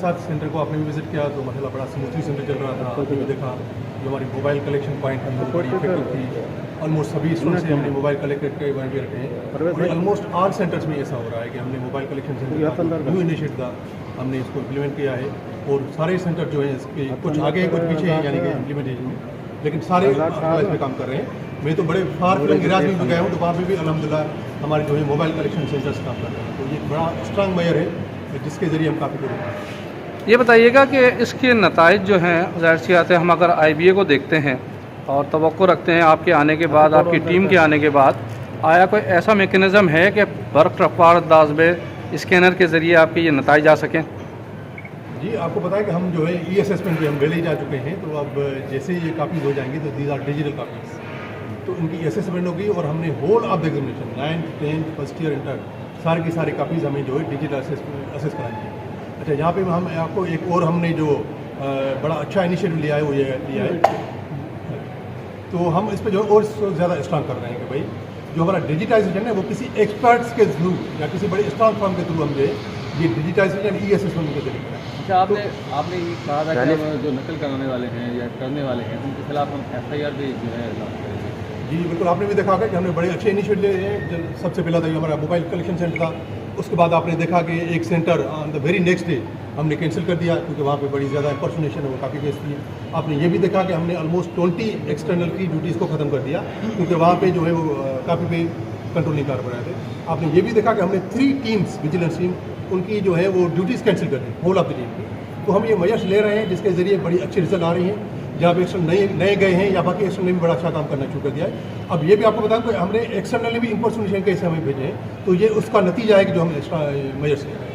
5-7 centre को आपने भी विजिट किया तो माशाल्लाह बड़ा स्मूथली सेंटर चल रहा था। आपने भी देखा जो हमारी मोबाइल कलेक्शन पॉइंट थी वो बड़ी इफेक्टिव थी। ऑलमोस्ट सभी स्टूडेंट से हमने मोबाइल कलेक्ट करके वहीं पे रखे हैं और ऑलमोस्ट ऑल सेंटर्स में ऐसा हो रहा है कि हमने mobile collection centre new initiative था, हमने इसको इम्प्लीमेंट किया है और सारे सेंटर जो हैं इसके कुछ आगे कुछ पीछे हैं यानी कि इम्प्लीमेंटेशन में, लेकिन सारे इस पे काम कर रहे हैं। मैं तो बड़े फार फ्लंग एरियाज में गया हूँ तो वहाँ पे भी अल्हम्दुलिल्लाह हमारे जो है मोबाइल कलेक्शन सेंटर्स काम कर रहे हैं। तो ये बड़ा स्ट्रांग मेजर है जिसके ज़रिए हम काफ़ी दूर। ये बताइएगा कि इसके नताइज जो हैं ज़ाहिर सी बात है, हम अगर IBA को देखते हैं और तवक्को रखते हैं आपके आने के बाद, आपकी टीम के आने के बाद, आया कोई ऐसा मेकनिज़म है कि बर्फ रफ्तार दाजबे स्कैनर के ज़रिए आपके ये नताइज आ सकें? जी, आपको पता है कि हम जो है ई-असेसमेंट पे हम पहले ही जा चुके हैं, तो अब जैसे ये कापीज़ हो जाएंगी तो दीज आर डिजिटल कापीज़, तो इनकी असेसमेंट होगी और हमने whole of the examination 9th 10th first year inter सारे की सारी कापीज़ हमें जो है डिजिटल असेस करानी है। अच्छा, यहाँ पे हम आपको एक और हमने जो बड़ा अच्छा इनिशिएटिव लिया है वो ये लिया है, तो हम इस पर जो और ज़्यादा स्ट्रांग कर रहे हैं कि भाई जो हमारा डिजिटाइजेशन है वो किसी एक्सपर्ट्स के थ्रू या किसी बड़े स्ट्रांग फर्म के थ्रू हम जो है ये डिजिटाइजेशन ई-असेसमेंट के जरिए करें। अच्छा, आपने ये कहा था कि जो नकल कराने वाले हैं या करने वाले हैं उनके खिलाफ हम FIR भी जो है लॉन्च करेंगे। जी बिल्कुल, आपने भी देखा होगा कि हमने बड़े अच्छे इनिशिएटिव लिए हैं। सबसे पहला था हमारा मोबाइल कलेक्शन सेंटर था, उसके बाद आपने देखा कि एक centre on the very next day हमने कैंसिल कर दिया क्योंकि वहाँ पे बड़ी ज़्यादा इंपर्सोनेशन है, वो काफ़ी केस थी। आपने ये भी देखा कि हमने ऑलमोस्ट 20 एक्सटर्नल की ड्यूटीज़ को ख़त्म कर दिया क्योंकि वहाँ पे जो है वो काफ़ी पे कंट्रोल नहीं कर पा रहे थे। आपने ये भी देखा कि हमने 3 टीम्स विजिलेंस टीम उनकी जो है वो ड्यूटीज़ कैंसिल कर दी होल ऑफ द टीम की। तो हम ये मेजर्स ले रहे हैं जिसके ज़रिए बड़ी अच्छी रिजल्ट आ रही हैं। जहाँ पे एक्सटर्नल नए गए हैं या बाकी एक्सटर्नल ने भी बड़ा अच्छा काम करना शुरू कर दिया है। अब ये भी आपको बताऊँ कि हमने एक्सटर्नल ने भी इंपर्सोनेशन केस हमें भेजे हैं, तो ये उसका नतीजा है कि जो हम एक्स्ट्रा मेजर्स ले रहे हैं।